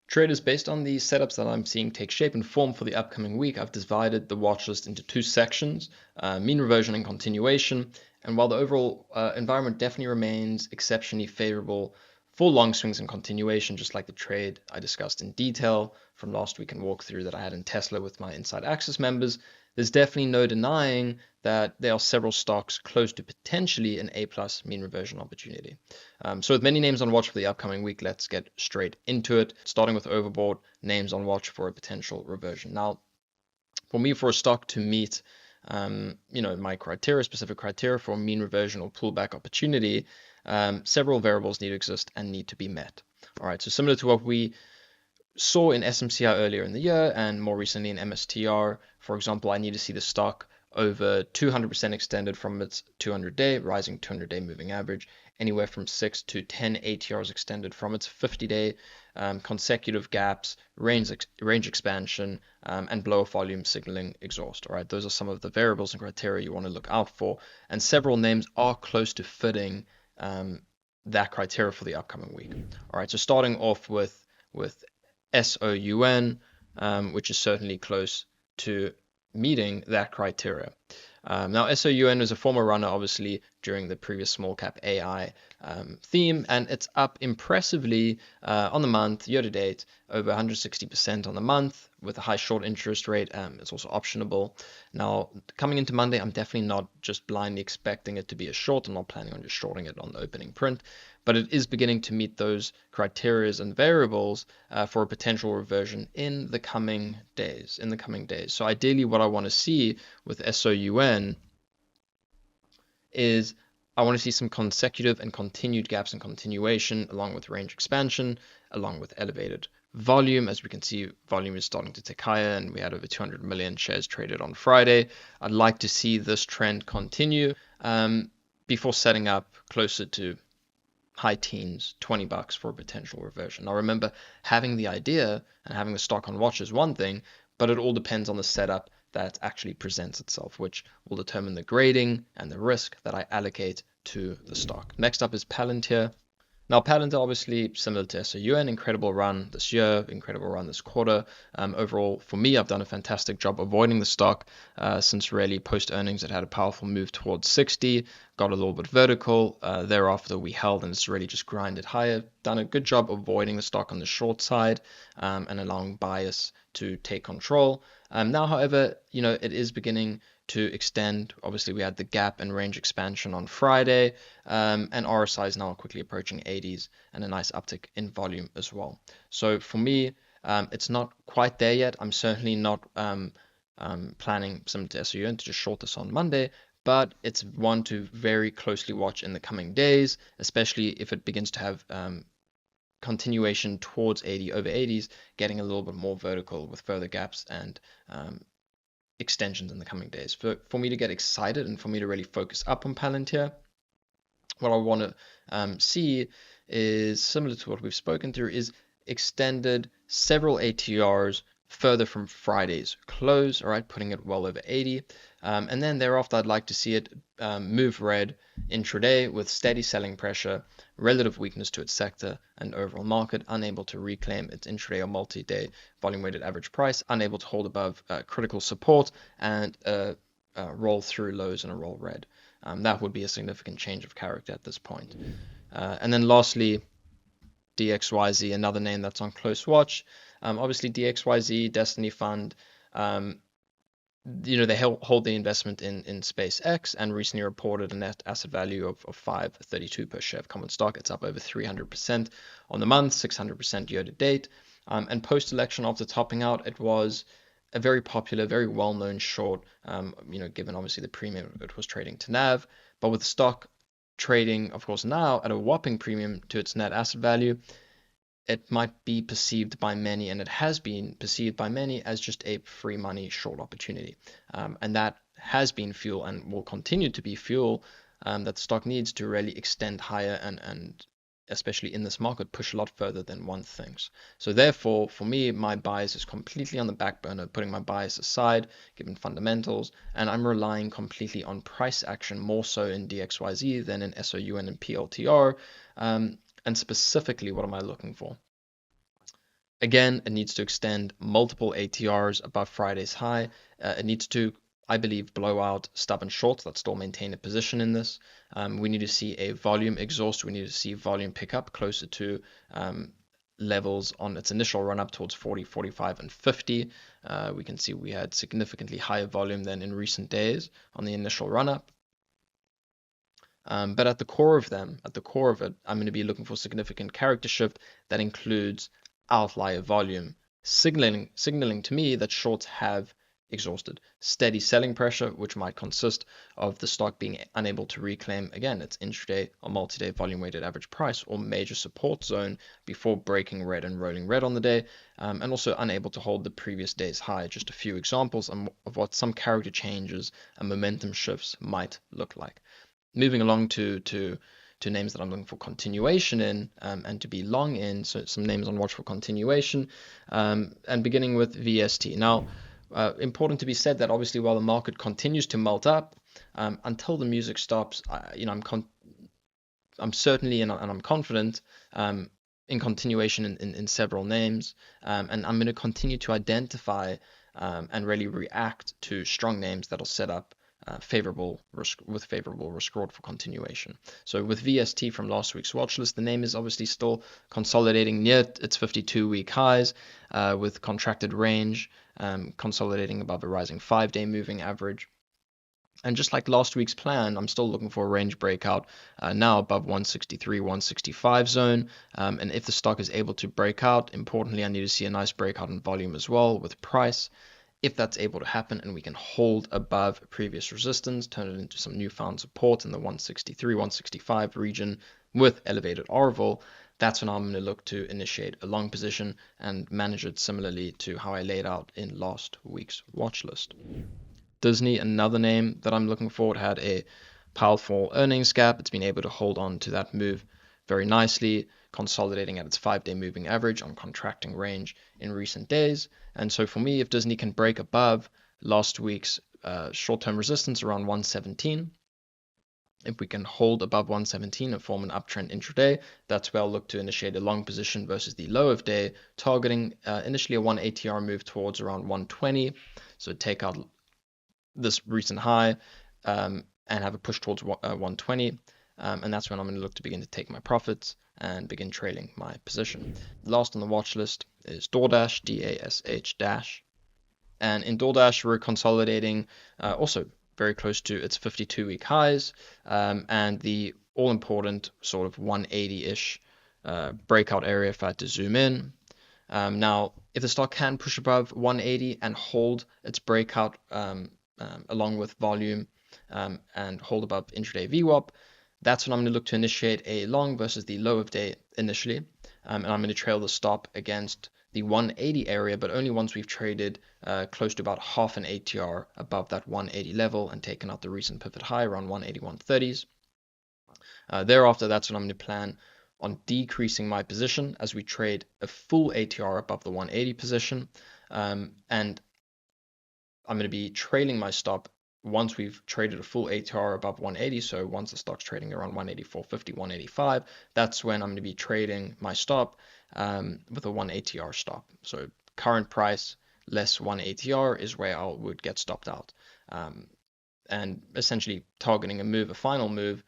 Traders, based on the setups that I'm seeing take shape and form for the upcoming week, I've divided the watch list into two sections, mean reversion and continuation. And while the overall environment definitely remains exceptionally favorable for long swings and continuation, just like the trade I discussed in detail from last week and walkthrough that I had in Tesla with my Inside Access members, there's definitely no denying that there are several stocks close to potentially an A+ mean reversion opportunity. So with many names on watch for the upcoming week, let's get straight into it, starting with overboard names on watch for a potential reversion. Now, for me, for a stock to meet my specific criteria for mean reversion or pullback opportunity, several variables need to exist and need to be met. All right, so similar to what we saw in SMCI earlier in the year and more recently in MSTR, for example, I need to see the stock over 200% extended from its 200-day, rising 200-day moving average, anywhere from 6 to 10 ATRs extended from its 50-day, consecutive gaps, range expansion, and blow off volume signaling exhaust. All right, those are some of the variables and criteria you want to look out for, and several names are close to fitting that criteria for the upcoming week. All right, so starting off with SOUN, which is certainly close to meeting that criteria. Now, SOUN is a former runner, obviously, during the previous small cap AI theme, and it's up impressively on the month, year to date, over 160% on the month with a high short interest rate. It's also optionable. Now, coming into Monday, I'm definitely not just blindly expecting it to be a short. I'm not planning on just shorting it on the opening print, but it is beginning to meet those criteria and variables for a potential reversion in the coming days. So ideally, what I want to see with SOUN is I want to see some consecutive and continued gaps and continuation, along with range expansion, along with elevated volume. As we can see, volume is starting to tick higher, and we had over 200 million shares traded on Friday. I'd like to see this trend continue before setting up closer to high teens, $20 for a potential reversion. Now remember, having the idea and having the stock on watch is one thing, but it all depends on the setup that actually presents itself, which will determine the grading and the risk that I allocate to the stock. Next up is Palantir. Now, Palantir, obviously similar to SOUN, incredible run this year, incredible run this quarter. Overall, for me, I've done a fantastic job avoiding the stock since really post-earnings. It had a powerful move towards 60, got a little bit vertical. Thereafter, we held, and it's really just grinded higher. Done a good job avoiding the stock on the short side and allowing bias to take control. Now, however, it is beginning to extend. Obviously, we had the gap and range expansion on Friday, and RSI is now quickly approaching 80s and a nice uptick in volume as well. So for me, it's not quite there yet. I'm certainly not planning, similar to SOUN, to just short this on Monday, but it's one to very closely watch in the coming days, especially if it begins to have continuation towards 80, over 80s, getting a little bit more vertical with further gaps and extensions in the coming days. For me to get excited and for me to really focus up on Palantir, what I want to see is similar to what we've spoken through, is extended several ATRs further from Friday's close, all right, putting it well over 80. And then thereafter, I'd like to see it move red intraday with steady selling pressure, relative weakness to its sector and overall market, unable to reclaim its intraday or multi-day volume-weighted average price, unable to hold above critical support, and roll through lows and a roll red. That would be a significant change of character at this point. And then lastly, DXYZ, another name that's on close watch. Obviously, DXYZ, Destiny Fund, they hold the investment in SpaceX and recently reported a net asset value of $5.32 per share of common stock. It's up over 300% on the month, 600% year to date. And post-election, after topping out, it was a very popular, very well-known short, given obviously the premium it was trading to NAV. But with the stock trading, of course, now at a whopping premium to its net asset value, it might be perceived by many, and it has been perceived by many, as just a free money short opportunity. And that has been fuel and will continue to be fuel that the stock needs to really extend higher and especially in this market, push a lot further than one thinks. So therefore, for me, my bias is completely on the back burner, putting my bias aside, given fundamentals, and I'm relying completely on price action, more so in DXYZ than in SOUN and PLTR. And specifically, what am I looking for? Again, it needs to extend multiple ATRs above Friday's high. It needs to, I believe, blow out stubborn shorts that still maintain a position in this. We need to see a volume exhaust. We need to see volume pick up closer to levels on its initial run up towards 40, 45, and 50. We can see we had significantly higher volume than in recent days on the initial run up. But at the core of it, I'm going to be looking for significant character shift that includes outlier volume, signaling to me that shorts have exhausted. Steady selling pressure, which might consist of the stock being unable to reclaim, again, its intraday or multi-day volume weighted average price or major support zone before breaking red and rolling red on the day, and also unable to hold the previous day's high. Just a few examples of what some character changes and momentum shifts might look like. Moving along to names that I'm looking for continuation in and to be long in, so some names on watch for continuation, and beginning with VST. Now, important to be said that obviously while the market continues to melt up, until the music stops, I'm certainly and I'm confident in continuation in several names, and I'm going to continue to identify and really react to strong names that'll set up favorable risk reward for continuation. So with VST from last week's watch list, the name is obviously still consolidating near its 52-week highs with contracted range, consolidating above a rising 5-day moving average. And just like last week's plan, I'm still looking for a range breakout now above 163, 165 zone. And if the stock is able to break out, importantly, I need to see a nice breakout in volume as well with price. If that's able to happen and we can hold above previous resistance, turn it into some newfound support in the 163, 165 region with elevated R-vol, that's when I'm going to look to initiate a long position and manage it similarly to how I laid out in last week's watch list. Disney, another name that I'm looking for, had a powerful earnings gap. It's been able to hold on to that move very nicely, consolidating at its 5-day moving average on contracting range in recent days. And so for me, if Disney can break above last week's short-term resistance around 117, if we can hold above 117 and form an uptrend intraday, that's where I'll look to initiate a long position versus the low of day, targeting initially a 1 ATR move towards around 120. So take out this recent high and have a push towards 120. And that's when I'm going to look to begin to take my profits and begin trailing my position. Last on the watch list is DoorDash, DASH. And in DoorDash, we're consolidating also very close to its 52-week highs and the all-important sort of 180-ish breakout area if I had to zoom in. Now, if the stock can push above 180 and hold its breakout along with volume and hold above intraday VWAP, that's when I'm going to look to initiate a long versus the low of day initially. And I'm going to trail the stop against the 180 area, but only once we've traded close to about half an ATR above that 180 level and taken out the recent pivot high around 180, 130s. Thereafter, that's when I'm going to plan on decreasing my position as we trade a full ATR above the 180 position. And I'm going to be trailing my stop once we've traded a full ATR above 180, so once the stock's trading around 184.50, 185, that's when I'm going to be trading my stop with a 1 ATR stop. So current price less 1 ATR is where I would get stopped out. And essentially targeting a final move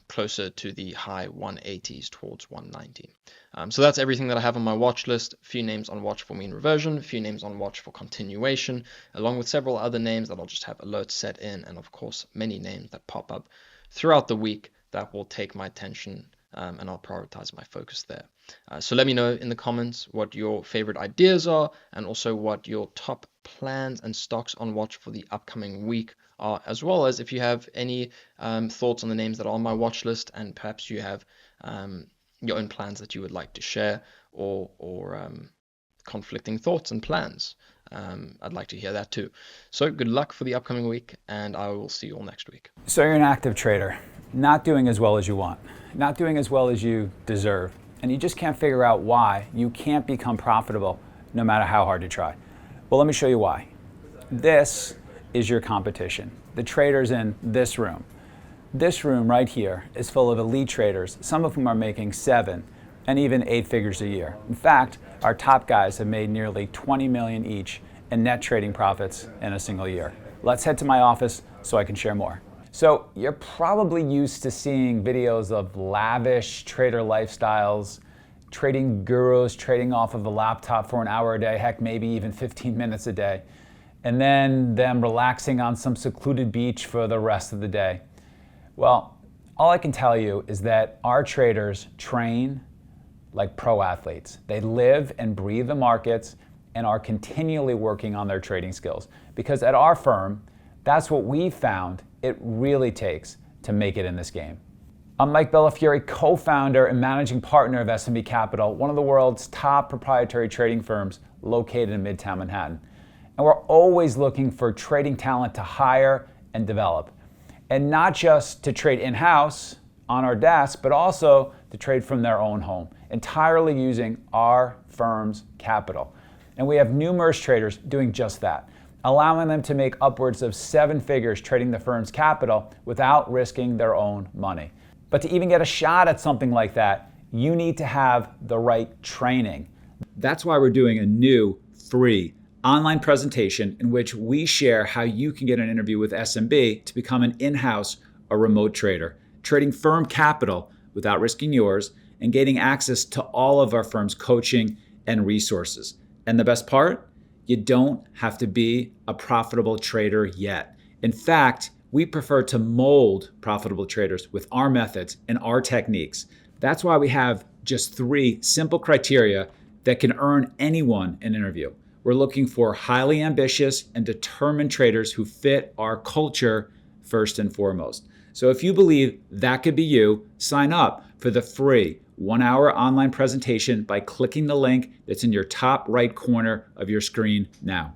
closer to the high 180s towards 190. So that's everything that I have on my watch list. A few names on watch for mean reversion, a few names on watch for continuation, along with several other names that I'll just have alerts set in, and of course many names that pop up throughout the week that will take my attention and I'll prioritize my focus there. So let me know in the comments what your favorite ideas are and also what your top plans and stocks on watch for the upcoming week are, as well as if you have any thoughts on the names that are on my watch list and perhaps you have your own plans that you would like to share or conflicting thoughts and plans. I'd like to hear that too. So good luck for the upcoming week and I will see you all next week. So you're an active trader, not doing as well as you want, not doing as well as you deserve, and you just can't figure out why you can't become profitable no matter how hard you try. Well, let me show you why. This is your competition. The traders in this room. This room right here is full of elite traders, some of whom are making 7 and even 8 figures a year. In fact, Our top guys have made nearly 20 million each in net trading profits in a single year. Let's head to my office so I can share more. So you're probably used to seeing videos of lavish trader lifestyles, trading gurus trading off of a laptop for an hour a day, heck, maybe even 15 minutes a day, and then them relaxing on some secluded beach for the rest of the day. Well, all I can tell you is that our traders train like pro athletes. They live and breathe the markets and are continually working on their trading skills. Because at our firm, that's what we found it really takes to make it in this game. I'm Mike Bellafiore, co-founder and managing partner of S&B Capital, one of the world's top proprietary trading firms located in Midtown Manhattan. And we're always looking for trading talent to hire and develop. And not just to trade in-house on our desk, but also to trade from their own home, entirely using our firm's capital. And we have numerous traders doing just that, allowing them to make upwards of 7 figures trading the firm's capital without risking their own money. But to even get a shot at something like that, you need to have the right training. That's why we're doing a new free online presentation in which we share how you can get an interview with S&B to become an in-house or remote trader, trading firm capital without risking yours and gaining access to all of our firm's coaching and resources. And the best part? You don't have to be a profitable trader yet. In fact, we prefer to mold profitable traders with our methods and our techniques. That's why we have just 3 simple criteria that can earn anyone an interview. We're looking for highly ambitious and determined traders who fit our culture first and foremost. So if you believe that could be you, sign up for the free 1-hour online presentation by clicking the link that's in your top right corner of your screen now.